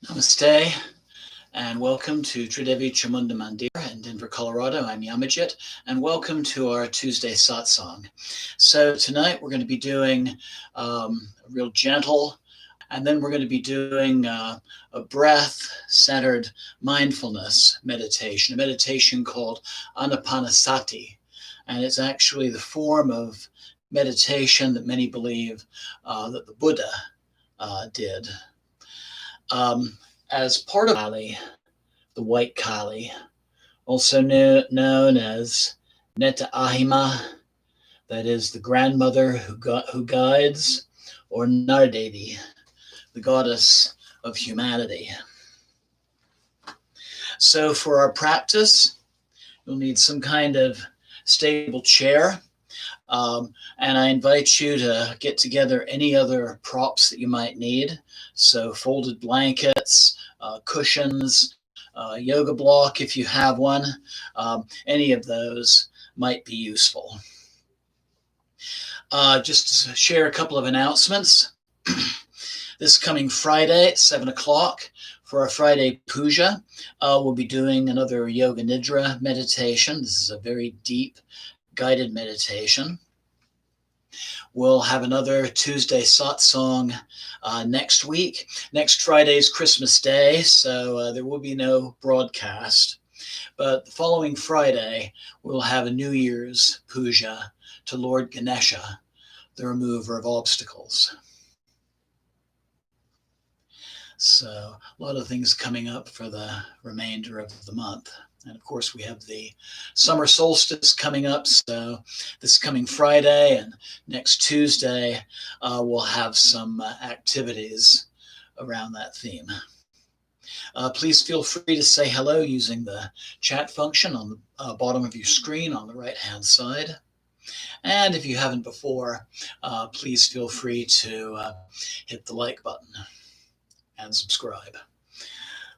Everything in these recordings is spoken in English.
Namaste and welcome to Tridevi Chamunda Mandir in Denver, Colorado. I'm Yamajit and welcome to our Tuesday Satsang. So tonight we're going to be doing a real gentle, and then we're going to be doing a breath-centered mindfulness meditation, a meditation called Anapatasati. And it's actually the form of meditation that many believe that the Buddha did. As part of Kali, the white Kali, also known as Neta Ahima, that is the grandmother who guides, or Nardevi, the goddess of humanity. So for our practice, you'll need some kind of stable chair. And I invite you to get together any other props that you might need. So folded blankets, cushions, yoga block if you have one. Any of those might be useful. Just to share a couple of announcements. This coming Friday at 7 o'clock for our Friday Puja, we'll be doing another Yoga Nidra meditation. This is a very deep guided meditation. We'll have another Tuesday satsang next week. Next Friday is Christmas Day, so there will be no broadcast. But the following Friday, we'll have a New Year's puja to Lord Ganesha, the remover of obstacles. So a lot of things coming up for the remainder of the month. And of course, we have the summer solstice coming up. So this coming Friday and next Tuesday, we'll have some activities around that theme. Please feel free to say hello using the chat function on the bottom of your screen on the right-hand side. And if you haven't before, please feel free to hit the like button and subscribe.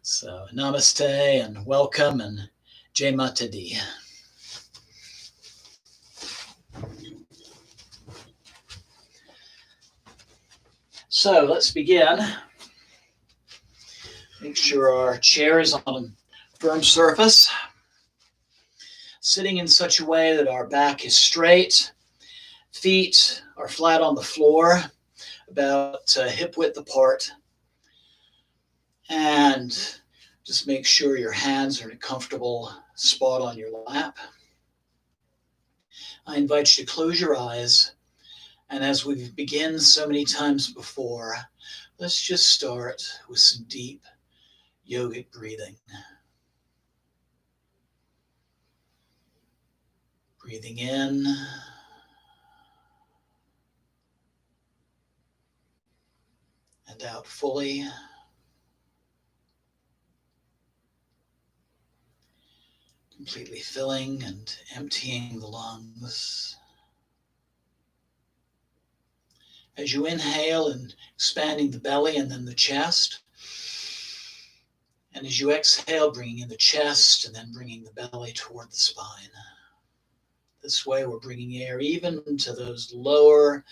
So namaste and welcome and Jai Mata Di. So let's begin. Make sure our chair is on a firm surface. Sitting in such a way that our back is straight, feet are flat on the floor, about hip width apart. And just make sure your hands are in a comfortable spot on your lap. I invite you to close your eyes. And as we've begun so many times before, let's just start with some deep yogic breathing. Breathing in and out fully. Completely filling and emptying the lungs. As you inhale and expanding the belly and then the chest. And as you exhale, bringing in the chest and then bringing the belly toward the spine. This way we're bringing air even to those lower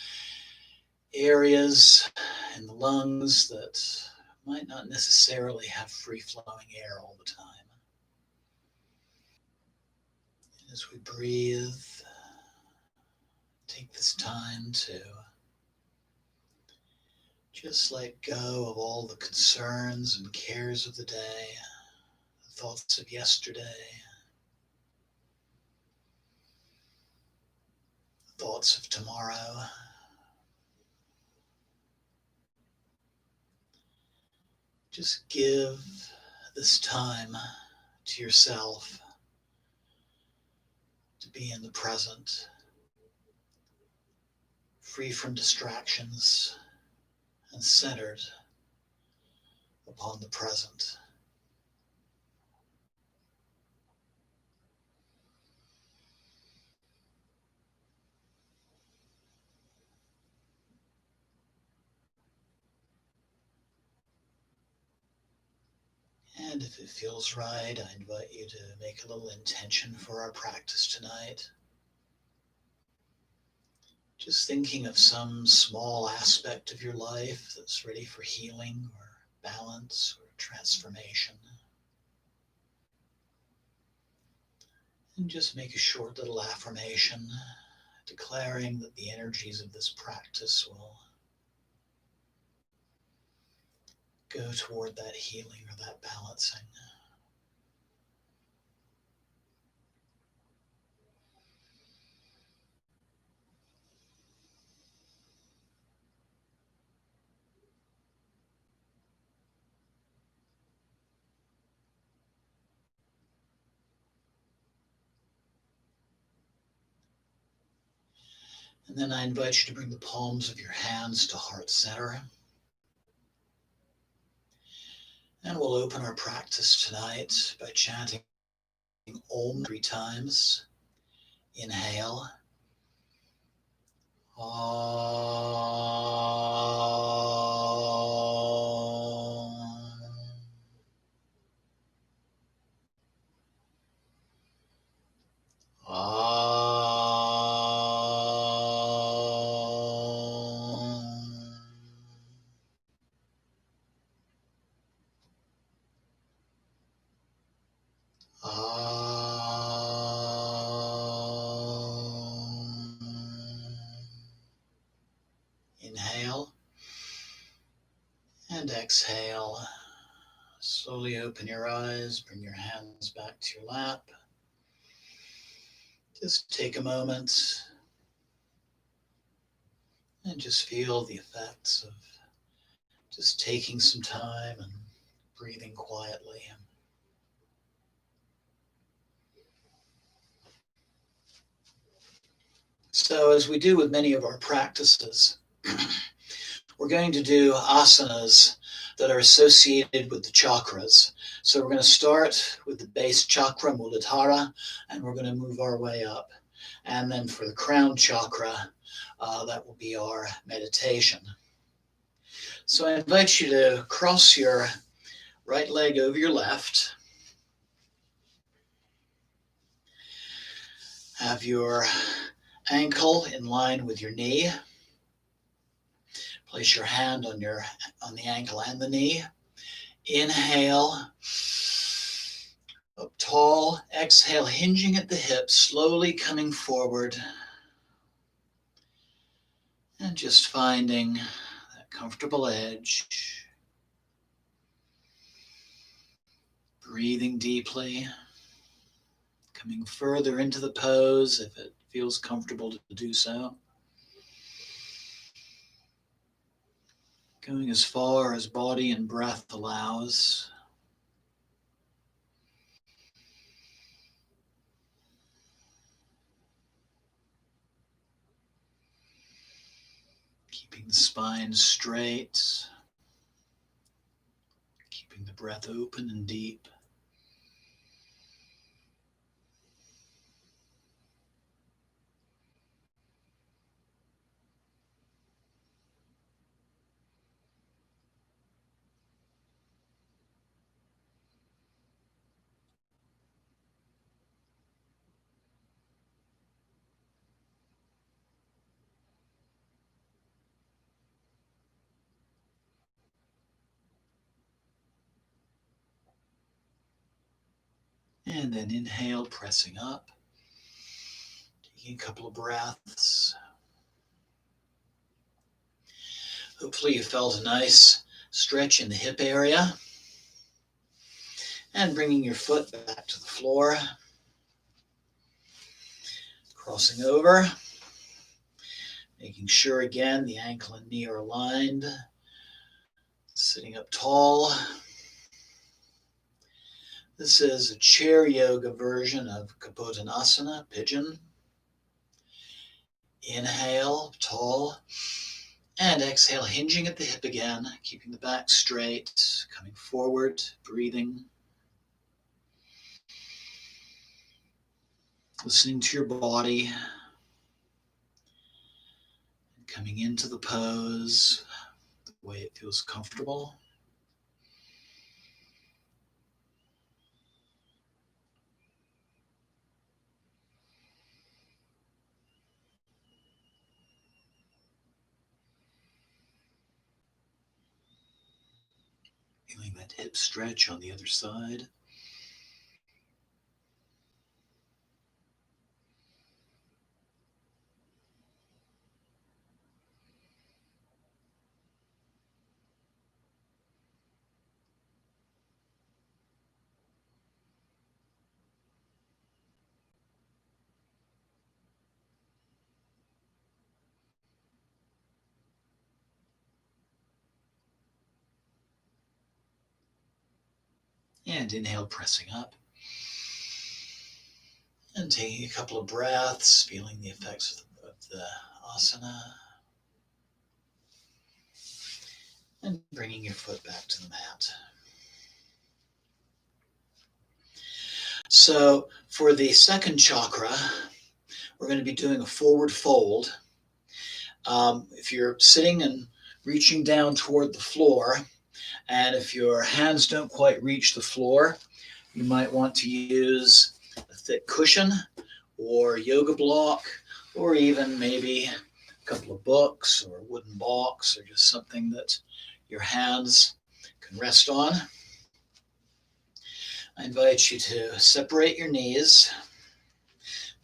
areas in the lungs that might not necessarily have free-flowing air all the time. As we breathe, take this time to just let go of all the concerns and cares of the day, the thoughts of yesterday, the thoughts of tomorrow. Just give this time to yourself to be in the present, free from distractions and centered upon the present. And if it feels right, I invite you to make a little intention for our practice tonight. Just thinking of some small aspect of your life that's ready for healing or balance or transformation. And just make a short little affirmation declaring that the energies of this practice will go toward that healing or that balancing. And then I invite you to bring the palms of your hands to heart center. And we'll open our practice tonight by chanting Om 3 times. Inhale. Inhale and exhale. Slowly open your eyes, bring your hands back to your lap. Just take a moment and just feel the effects of just taking some time and breathing quietly. So, as we do with many of our practices, we're going to do asanas that are associated with the chakras. So, we're going to start with the base chakra, Muladhara, and we're going to move our way up. And then for the crown chakra, that will be our meditation. So, I invite you to cross your right leg over your left. Have your ankle in line with your knee. Place your hand on the ankle and the knee. Inhale, up tall. Exhale, hinging at the hips, slowly coming forward. And just finding that comfortable edge. Breathing deeply. Coming further into the pose if it feels comfortable to do so. Going as far as body and breath allows. Keeping the spine straight. Keeping the breath open and deep. And then inhale, pressing up. Taking a couple of breaths. Hopefully you felt a nice stretch in the hip area. And bringing your foot back to the floor. Crossing over. Making sure again the ankle and knee are aligned. Sitting up tall. This is a chair yoga version of Kapotanasana, pigeon. Inhale, tall. And exhale, hinging at the hip again, keeping the back straight, coming forward, breathing. Listening to your body. Coming into the pose the way it feels comfortable. Feeling that hip stretch on the other side. And inhale, pressing up. And taking a couple of breaths, feeling the effects of the asana. And bringing your foot back to the mat. So for the second chakra, we're going to be doing a forward fold. If you're sitting and reaching down toward the floor, and if your hands don't quite reach the floor, you might want to use a thick cushion or yoga block, or even maybe a couple of books or a wooden box or just something that your hands can rest on. I invite you to separate your knees.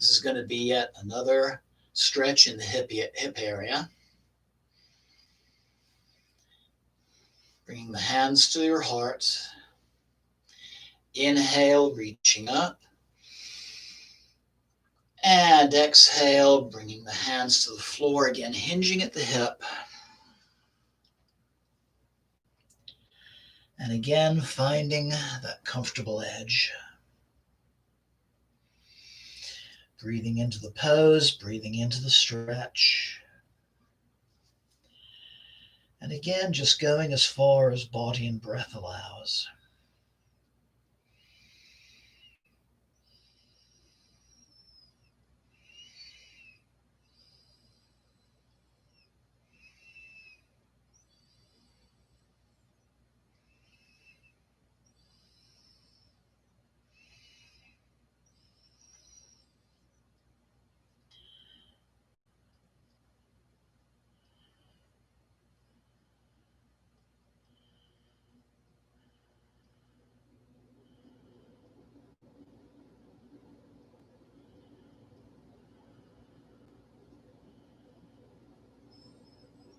This is going to be yet another stretch in the hip area. Bringing the hands to your heart. Inhale, reaching up. And exhale, bringing the hands to the floor again, hinging at the hip. And again, finding that comfortable edge. Breathing into the pose, breathing into the stretch. And again, just going as far as body and breath allows.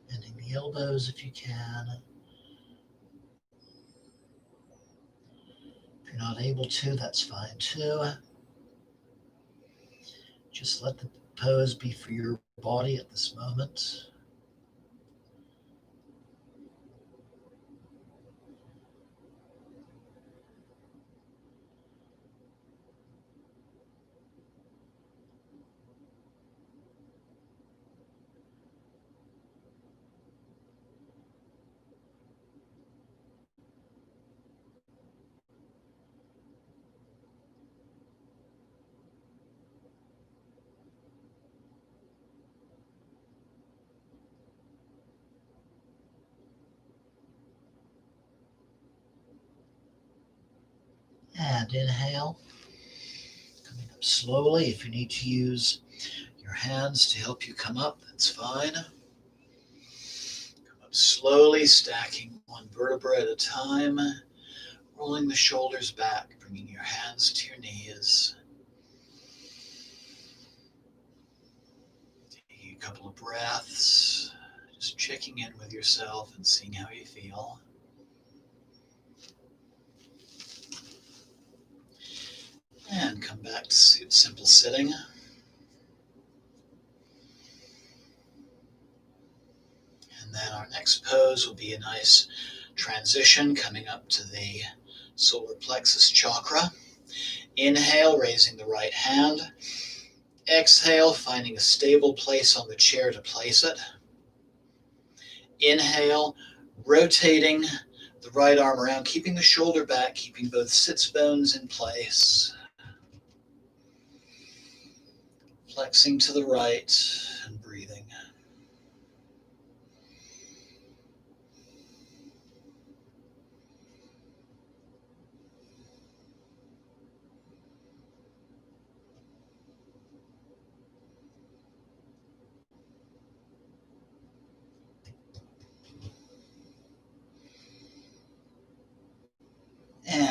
Bending the elbows if you can. If you're not able to, that's fine too. Just let the pose be for your body at this moment. And inhale. Coming up slowly. If you need to use your hands to help you come up, that's fine. Come up slowly, stacking one vertebra at a time. Rolling the shoulders back, bringing your hands to your knees. Taking a couple of breaths. Just checking in with yourself and seeing how you feel. And come back to simple sitting. And then our next pose will be a nice transition coming up to the solar plexus chakra. Inhale, raising the right hand. Exhale, finding a stable place on the chair to place it. Inhale, rotating the right arm around, keeping the shoulder back, keeping both sits bones in place. Flexing to the right and breathing.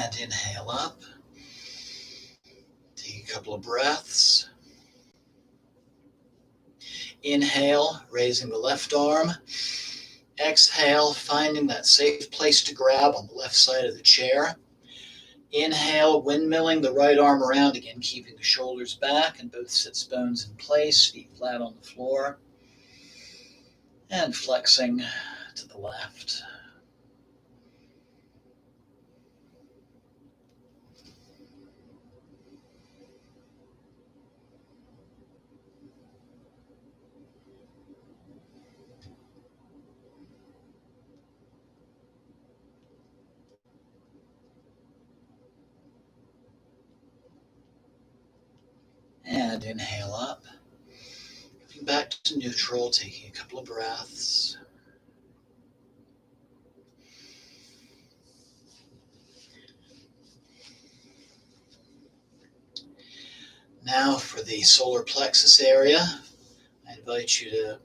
And inhale up. Take a couple of breaths. Inhale, raising the left arm. Exhale, finding that safe place to grab on the left side of the chair. Inhale, windmilling the right arm around again, keeping the shoulders back and both sits bones in place, feet flat on the floor. And flexing to the left. And inhale up. Coming back to neutral, taking a couple of breaths. Now for the solar plexus area, I invite you to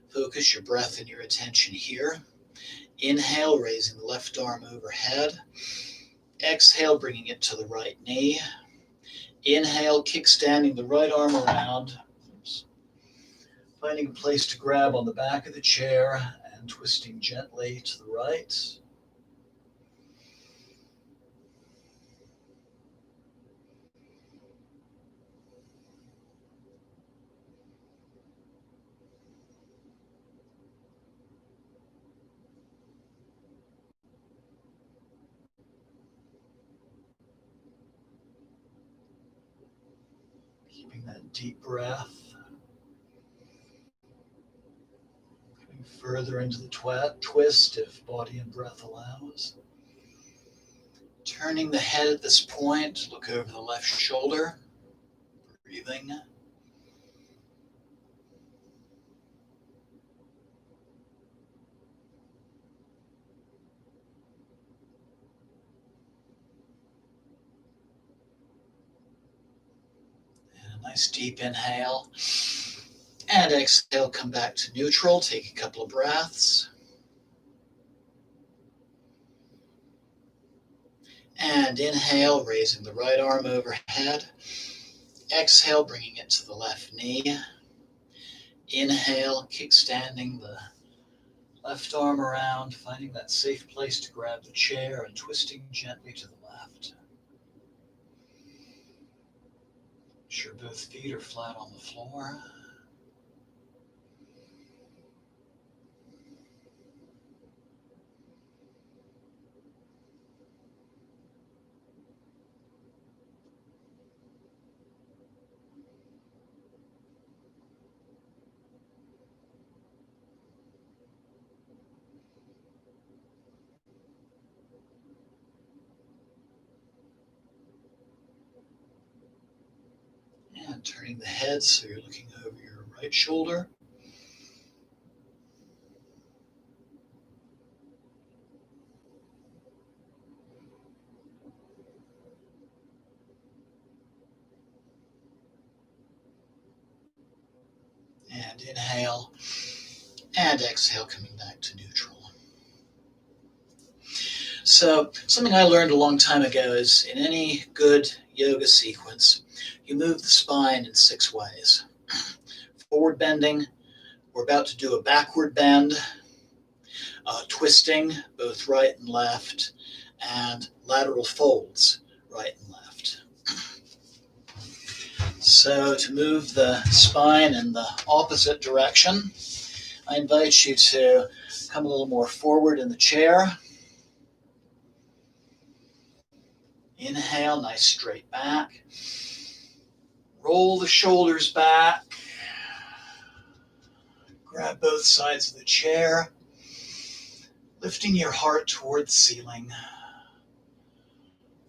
focus your breath and your attention here. Inhale, raising the left arm overhead. Exhale, bringing it to the right knee. Inhale, kickstanding the right arm around. Finding a place to grab on the back of the chair and twisting gently to the right. Keeping that deep breath. Coming further into the twist if body and breath allows. Turning the head at this point, look over the left shoulder. Breathing. And a nice deep inhale. And exhale, come back to neutral. Take a couple of breaths. And inhale, raising the right arm overhead. Exhale, bringing it to the left knee. Inhale, kickstanding the left arm around, finding that safe place to grab the chair and twisting gently to the left. Ensure both feet are flat on the floor. And turning the head so you're looking over your right shoulder. And inhale. And exhale, coming back to neutral. So something I learned a long time ago is in any good yoga sequence, you move the spine in 6 ways. Forward bending, we're about to do a backward bend, twisting, both right and left, and lateral folds, right and left. So to move the spine in the opposite direction, I invite you to come a little more forward in the chair. Inhale, nice straight back. Roll the shoulders back. Grab both sides of the chair, lifting your heart toward the ceiling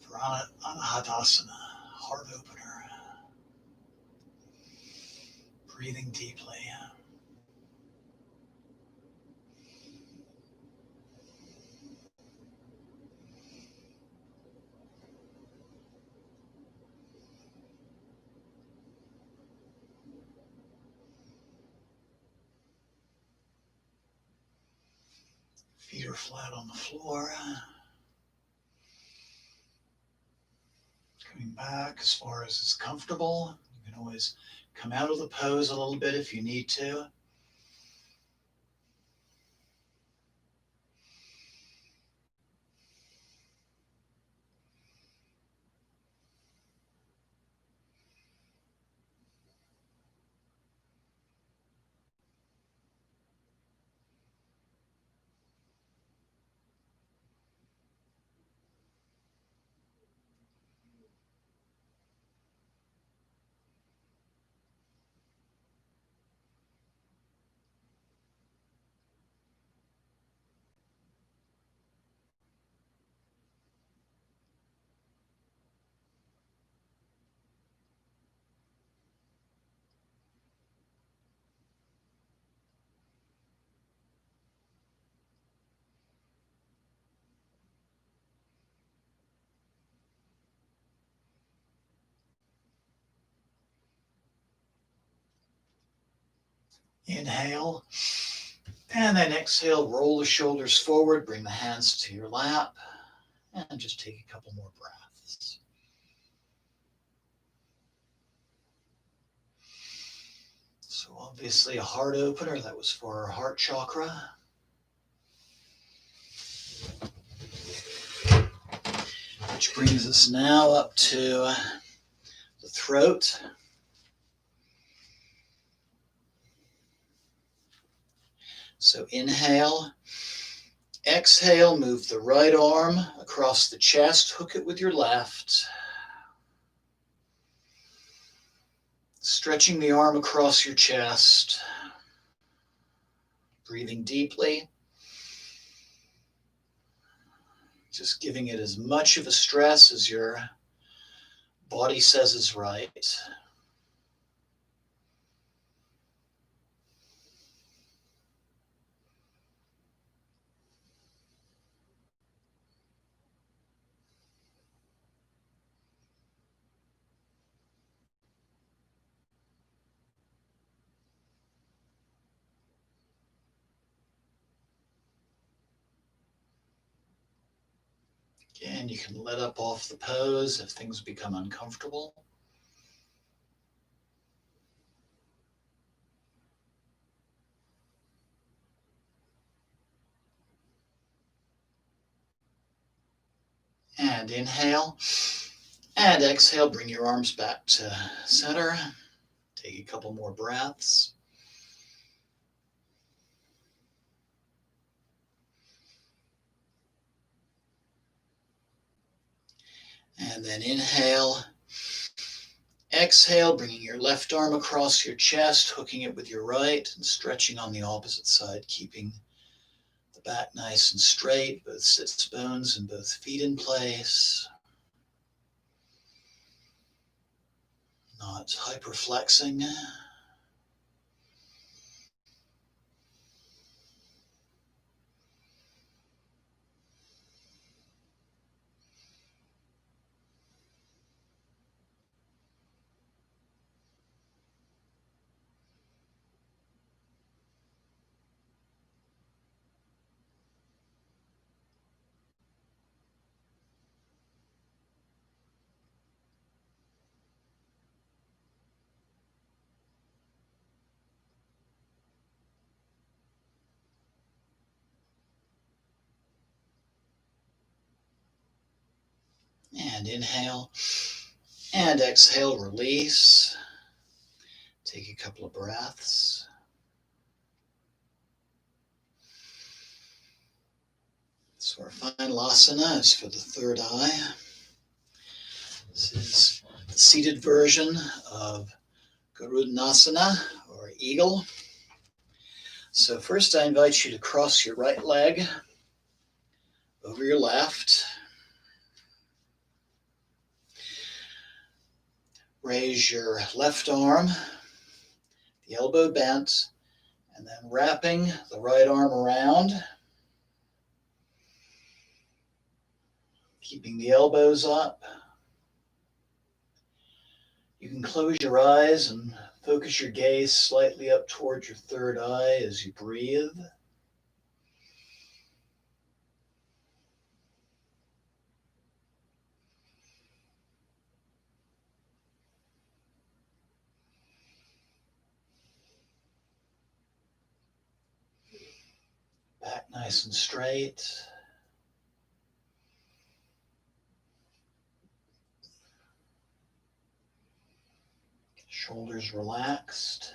for Anapatasati, heart opener. Breathing deeply. Feet are flat on the floor. Coming back as far as is comfortable. You can always come out of the pose a little bit if you need to. Inhale, and then exhale, roll the shoulders forward, bring the hands to your lap, and just take a couple more breaths. So obviously a heart opener, that was for our heart chakra. Which brings us now up to the throat. So inhale, exhale, move the right arm across the chest, hook it with your left. Stretching the arm across your chest, breathing deeply, just giving it as much of a stress as your body says is right. Again, you can let up off the pose if things become uncomfortable. And inhale. And exhale, bring your arms back to center. Take a couple more breaths. And then inhale. Exhale, bringing your left arm across your chest, hooking it with your right, and stretching on the opposite side, keeping the back nice and straight, both sits bones and both feet in place. Not hyperflexing. And inhale. And exhale, release. Take a couple of breaths. So our final asana is for the third eye. This is the seated version of Garudhanasana, or eagle. So first I invite you to cross your right leg over your left. Raise your left arm, the elbow bent, and then wrapping the right arm around, keeping the elbows up. You can close your eyes and focus your gaze slightly up towards your third eye as you breathe. nice and straight. Shoulders relaxed.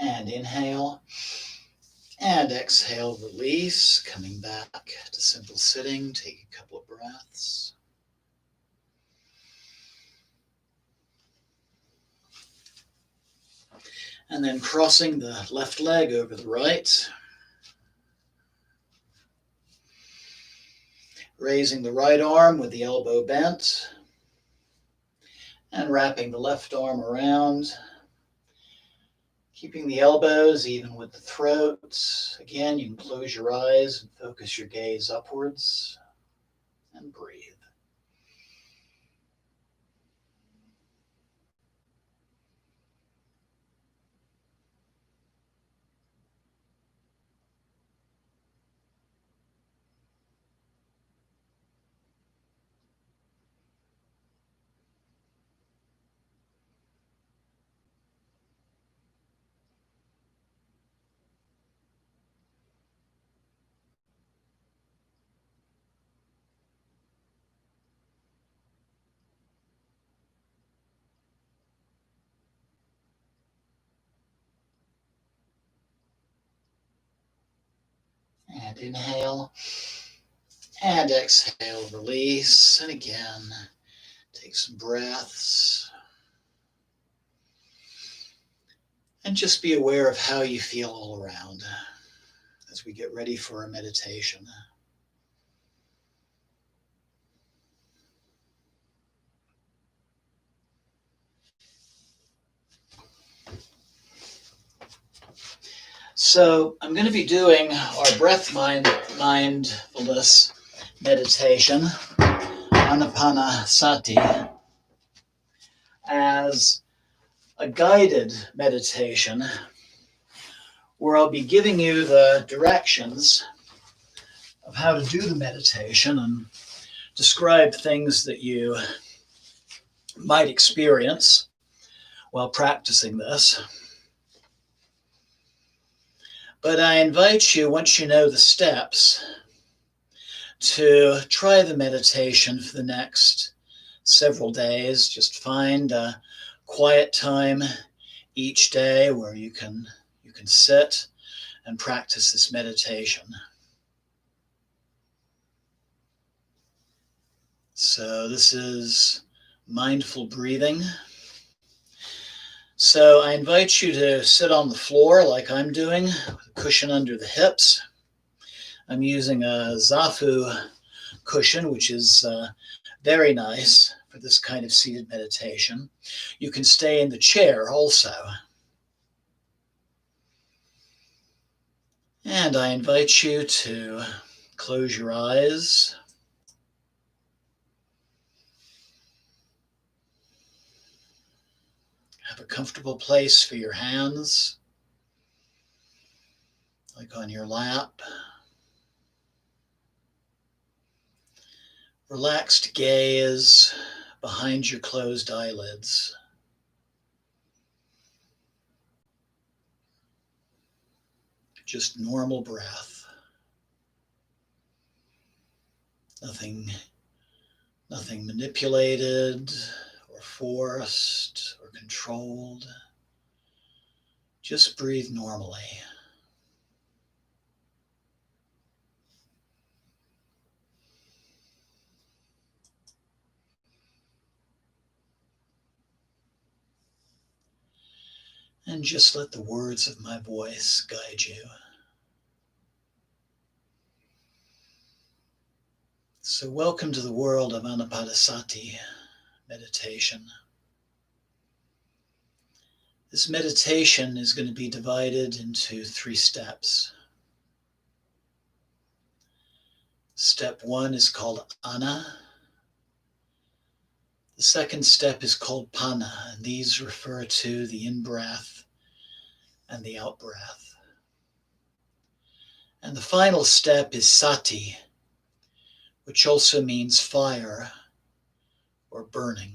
And inhale. And exhale, release, coming back to simple sitting. Take a couple of breaths. And then crossing the left leg over the right. Raising the right arm with the elbow bent. And wrapping the left arm around. Keeping the elbows even with the throat. Again, you can close your eyes and focus your gaze upwards and breathe. And inhale. And exhale, release. And again, take some breaths. And just be aware of how you feel all around as we get ready for our meditation. So I'm going to be doing our breath mindfulness meditation, Anapatasati, as a guided meditation where I'll be giving you the directions of how to do the meditation and describe things that you might experience while practicing this. But I invite you, once you know the steps, to try the meditation for the next several days. Just find a quiet time each day where you can sit and practice this meditation. So this is mindful breathing. So I invite you to sit on the floor like I'm doing, with a cushion under the hips. I'm using a Zafu cushion, which is very nice for this kind of seated meditation. You can stay in the chair also. And I invite you to close your eyes. Have a comfortable place for your hands, like on your lap. Relaxed gaze behind your closed eyelids. Just normal breath. Nothing manipulated or forced or controlled. Just breathe normally. And just let the words of my voice guide you. So welcome to the world of Anapatasati meditation. This meditation is going to be divided into 3 steps. Step 1 is called Ana. The second step is called Pana, and these refer to the in-breath and the out-breath. And the final step is sati, which also means fire or burning.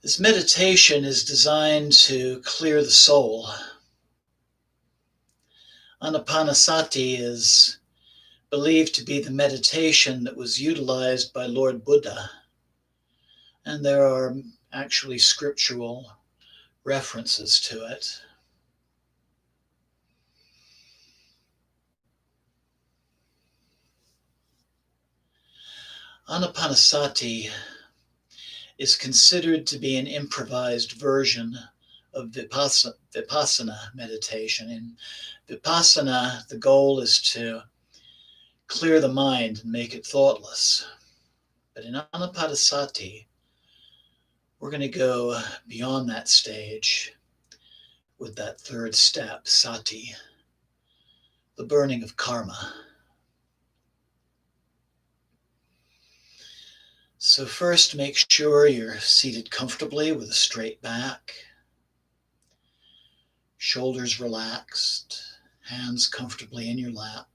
This meditation is designed to clear the soul. Anapatasati is believed to be the meditation that was utilized by Lord Buddha, and there are actually scriptural references to it. Anapanasati is considered to be an improvised version of Vipassana meditation. In Vipassana, the goal is to clear the mind and make it thoughtless. But in Anapatasati, we're going to go beyond that stage with that third step, sati, the burning of karma. So first, make sure you're seated comfortably with a straight back, shoulders relaxed, hands comfortably in your lap,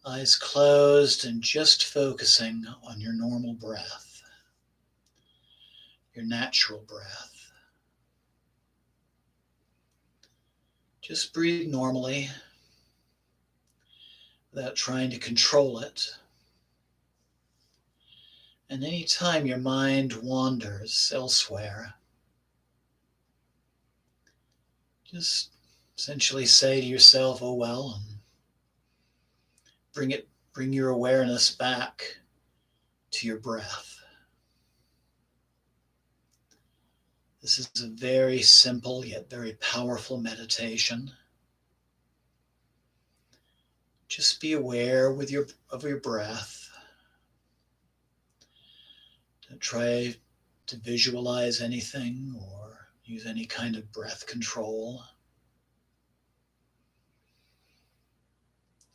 eyes closed, and just focusing on your normal breath, your natural breath. Just breathe normally without trying to control it. And anytime your mind wanders elsewhere, just essentially say to yourself, oh well, and bring your awareness back to your breath. This is a very simple yet very powerful meditation. Just be aware of your breath. Don't try to visualize anything or use any kind of breath control.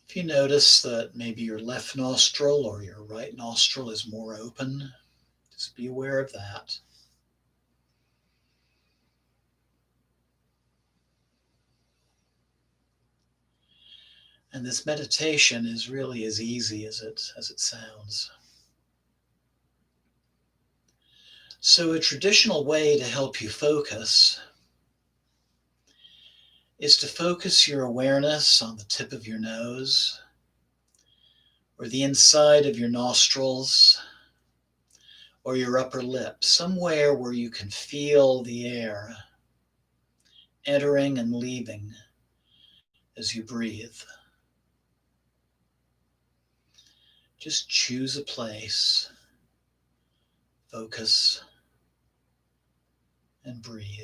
If you notice that maybe your left nostril or your right nostril is more open, just be aware of that. And this meditation is really as easy as it sounds. So a traditional way to help you focus is to focus your awareness on the tip of your nose or the inside of your nostrils or your upper lip, somewhere where you can feel the air entering and leaving as you breathe. Just choose a place, focus, and breathe.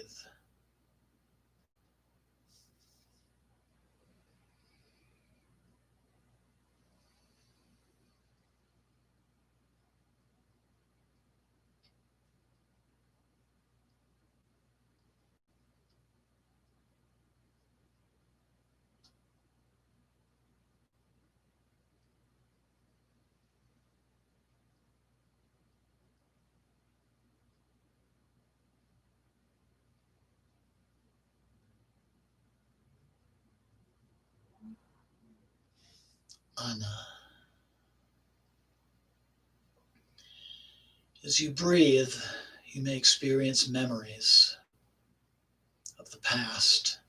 Ana. As you breathe, you may experience memories of the past.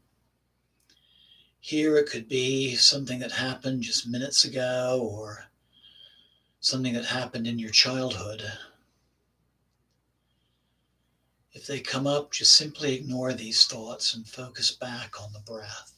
Here it could be something that happened just minutes ago or something that happened in your childhood. If they come up, just simply ignore these thoughts and focus back on the breath.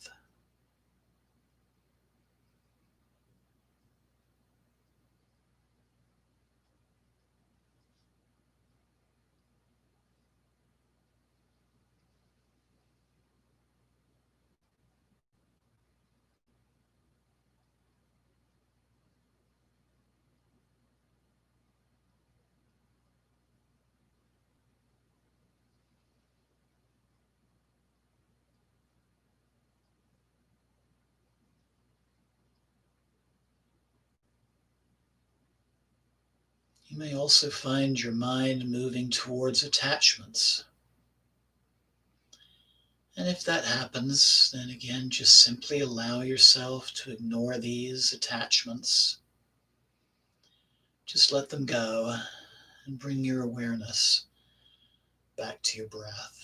You may also find your mind moving towards attachments. And if that happens, then again, just simply allow yourself to ignore these attachments. Just let them go and bring your awareness back to your breath.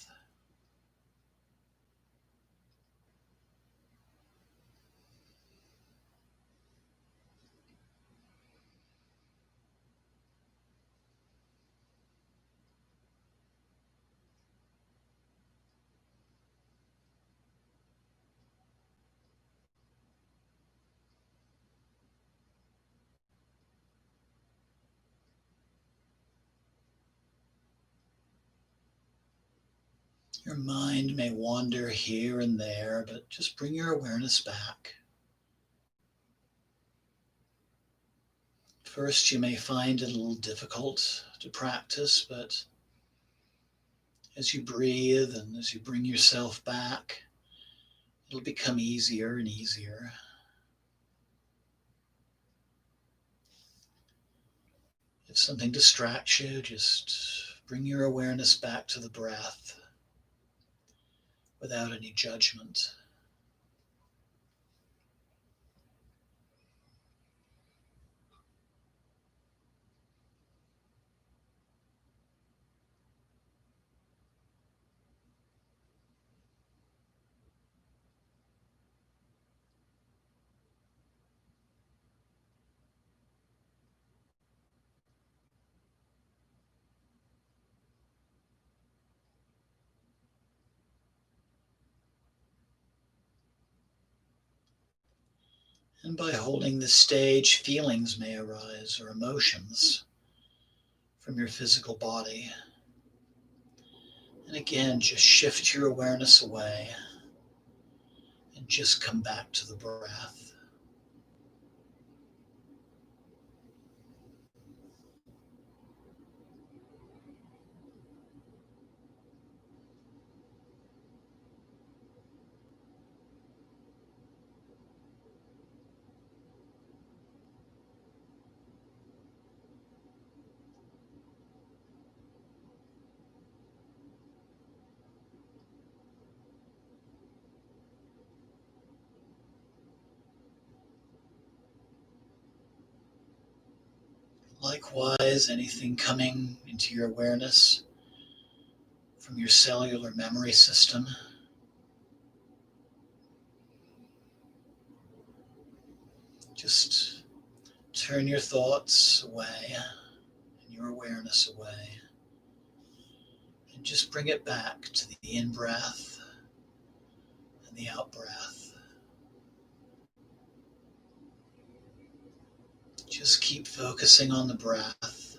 Your mind may wander here and there, but just bring your awareness back. First, you may find it a little difficult to practice, but as you breathe and as you bring yourself back, it'll become easier and easier. If something distracts you, just bring your awareness back to the breath without any judgment. And by holding this stage, feelings may arise or emotions from your physical body. And again, just shift your awareness away and just come back to the breath. Likewise, anything coming into your awareness from your cellular memory system, just turn your thoughts away and your awareness away, and just bring it back to the in-breath and the out-breath. Just keep focusing on the breath.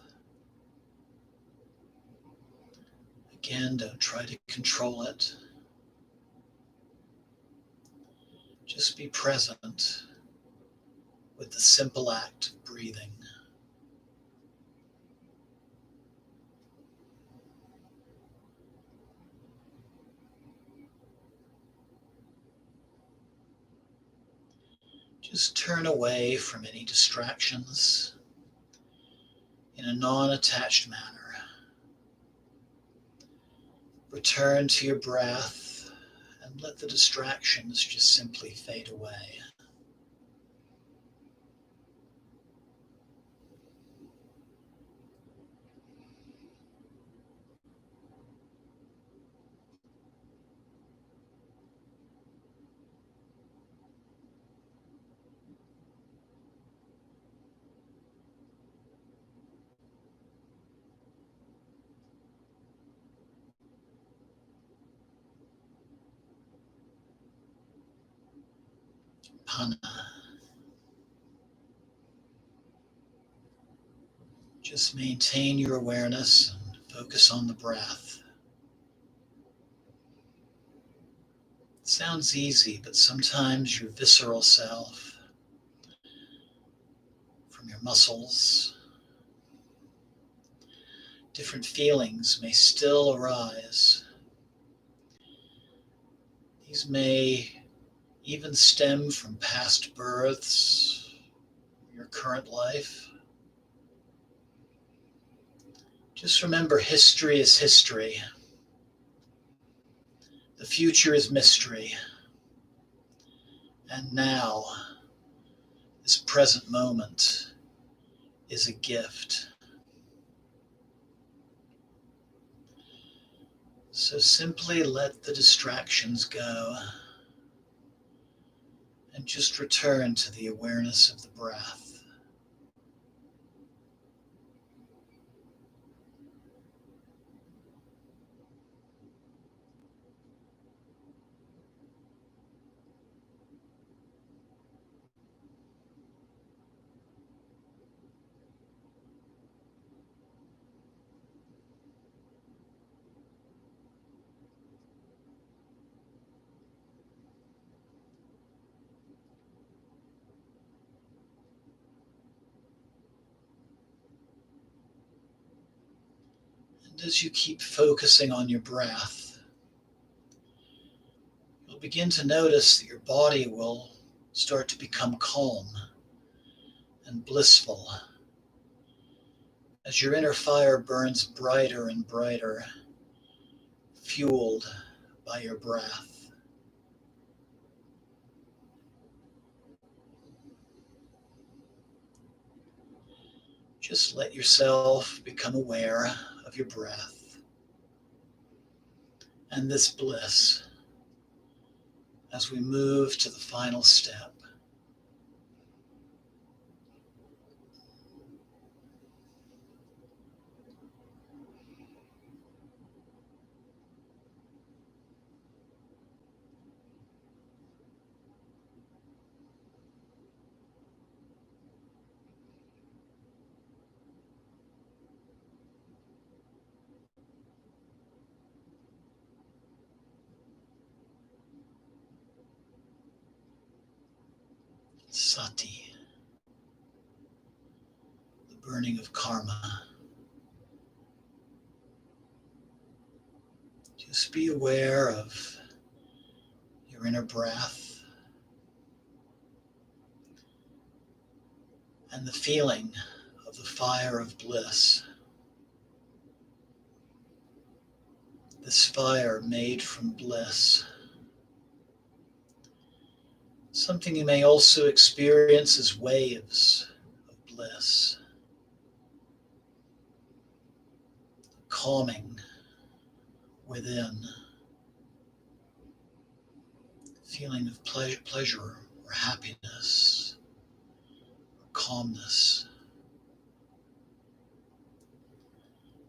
Again, don't try to control it. Just be present with the simple act of breathing. Just turn away from any distractions in a non-attached manner. Return to your breath and let the distractions just simply fade away. Pana. Just maintain your awareness and focus on the breath. It sounds easy, but sometimes your visceral self, from your muscles, different feelings may still arise. These may even stem from past births, your current life. Just remember, history is history. The future is mystery. And now, this present moment is a gift. So simply let the distractions go and just return to the awareness of the breath. And as you keep focusing on your breath, you'll begin to notice that your body will start to become calm and blissful as your inner fire burns brighter and brighter, fueled by your breath. Just let yourself become aware of your breath and this bliss as we move to the final step. Sati, the burning of karma. Just be aware of your inner breath and the feeling of the fire of bliss. This fire made from bliss. Something you may also experience as waves of bliss. Calming within. Feeling of pleasure or happiness or calmness.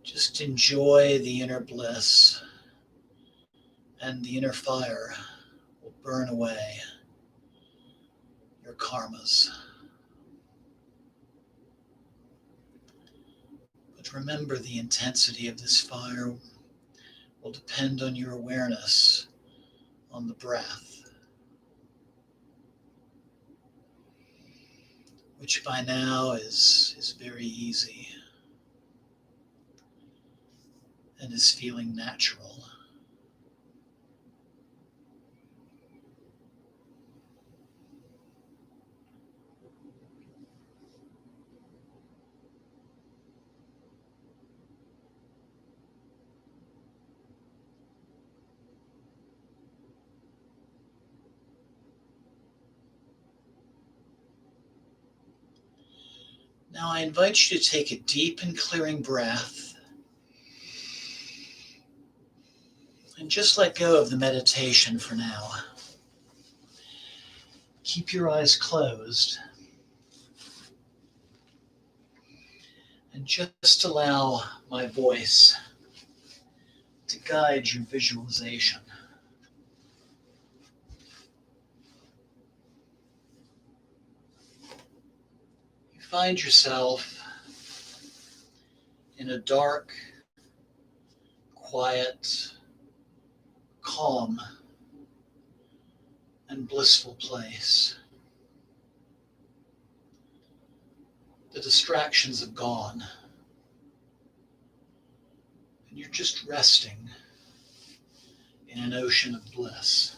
Just enjoy the inner bliss, and the inner fire will burn away your karmas. But remember, the intensity of this fire will depend on your awareness on the breath, which by now is very easy and is feeling natural. Now I invite you to take a deep and clearing breath and just let go of the meditation for now. Keep your eyes closed and just allow my voice to guide your visualization. You find yourself in a dark, quiet, calm, and blissful place. The distractions have gone, and you're just resting in an ocean of bliss.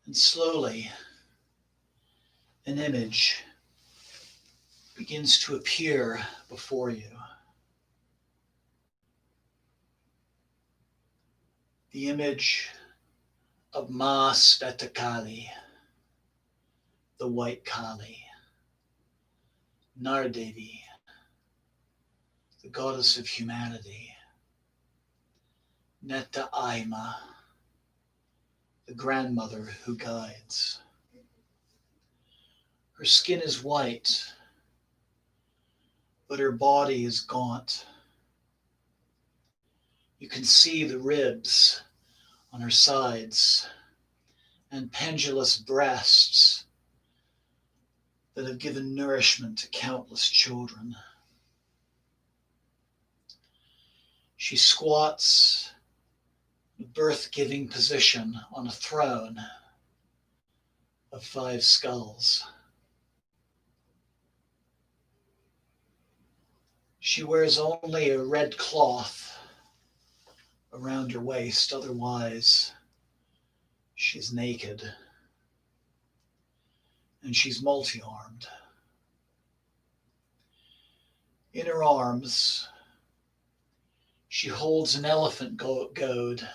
And slowly, an image begins to appear before you. The image of Ma Swetakali, the White Kali, Nardevi, the goddess of humanity, Netta Aima, the grandmother who guides. Her skin is white, but her body is gaunt. You can see the ribs on her sides and pendulous breasts that have given nourishment to countless children. She squats in a birth-giving position on a throne of 5 skulls. She wears only a red cloth around her waist, otherwise she's naked, and she's multi-armed. In her arms, she holds an elephant goad,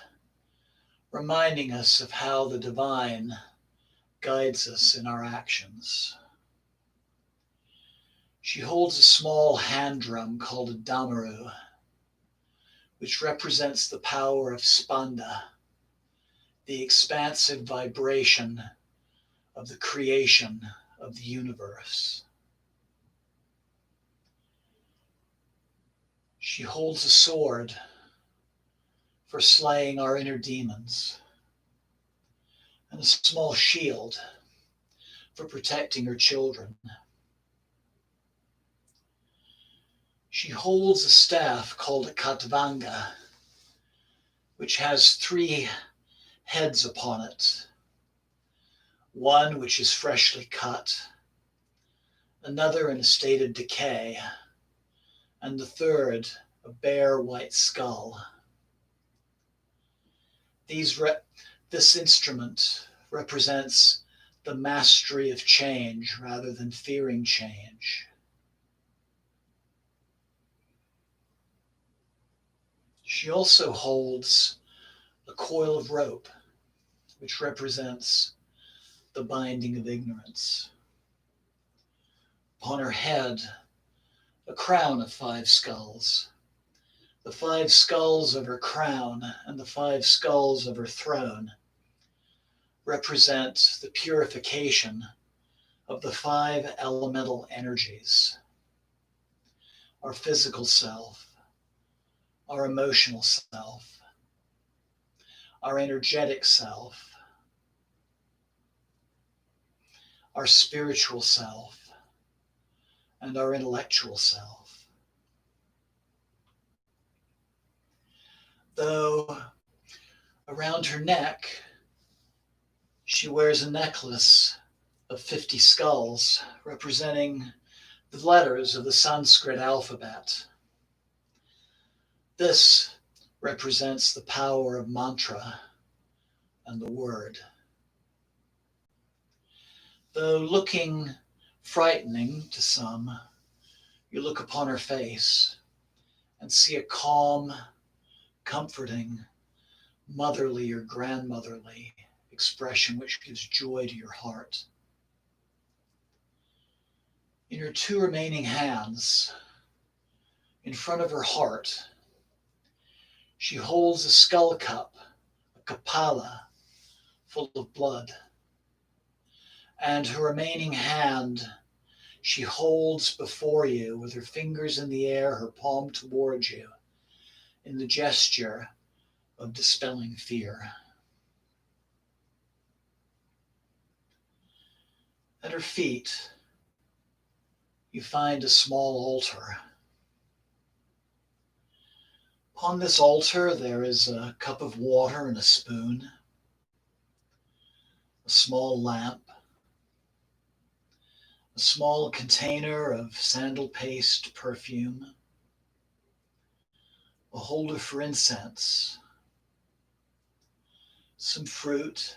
reminding us of how the divine guides us in our actions. She holds a small hand drum called a damaru, which represents the power of spanda, the expansive vibration of the creation of the universe. She holds a sword for slaying our inner demons, and a small shield for protecting her children. She holds a staff called a katvanga, which has 3 heads upon it. One which is freshly cut, another in a state of decay, and the third a bare white skull. This instrument represents the mastery of change rather than fearing change. She also holds a coil of rope, which represents the binding of ignorance. Upon her head, a crown of 5 skulls. The 5 skulls of her crown and the 5 skulls of her throne represent the purification of the 5 elemental energies: our physical self, our emotional self, our energetic self, our spiritual self, and our intellectual self. Though around her neck, she wears a necklace of 50 skulls, representing the letters of the Sanskrit alphabet. This represents the power of mantra and the word. Though looking frightening to some, you look upon her face and see a calm, comforting, motherly or grandmotherly expression which gives joy to your heart. In her 2 remaining hands, in front of her heart, she holds a skull cup, a kapala, full of blood. And her remaining hand she holds before you with her fingers in the air, her palm towards you, in the gesture of dispelling fear. At her feet, you find a small altar. Upon this altar, there is a cup of water and a spoon, a small lamp, a small container of sandal paste perfume, a holder for incense, some fruit,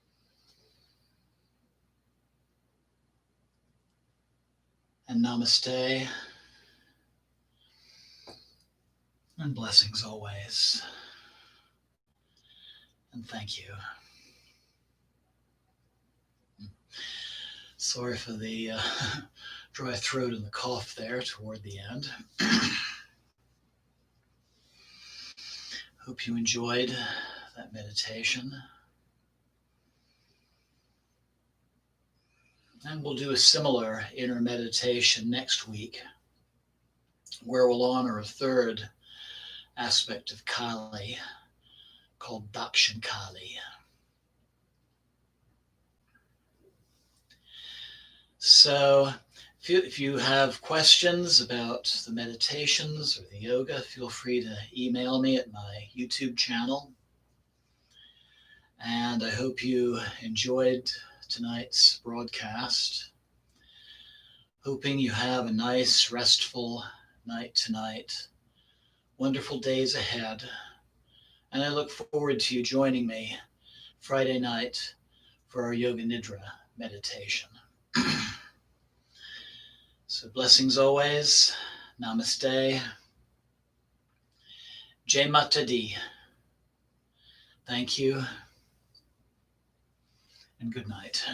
and namaste, and blessings always. And thank you. Sorry for the dry throat and the cough there toward the end. Hope you enjoyed that meditation. And we'll do a similar inner meditation next week, where we'll honor a third aspect of Kali called Dakshinkali. So if you have questions about the meditations or the yoga, feel free to email me at my YouTube channel. And I hope you enjoyed tonight's broadcast. Hoping you have a nice, restful night tonight. Wonderful days ahead. And I look forward to you joining me Friday night for our Yoga Nidra meditation. So blessings always. Namaste. Jai Mata Di. Thank you. And good night.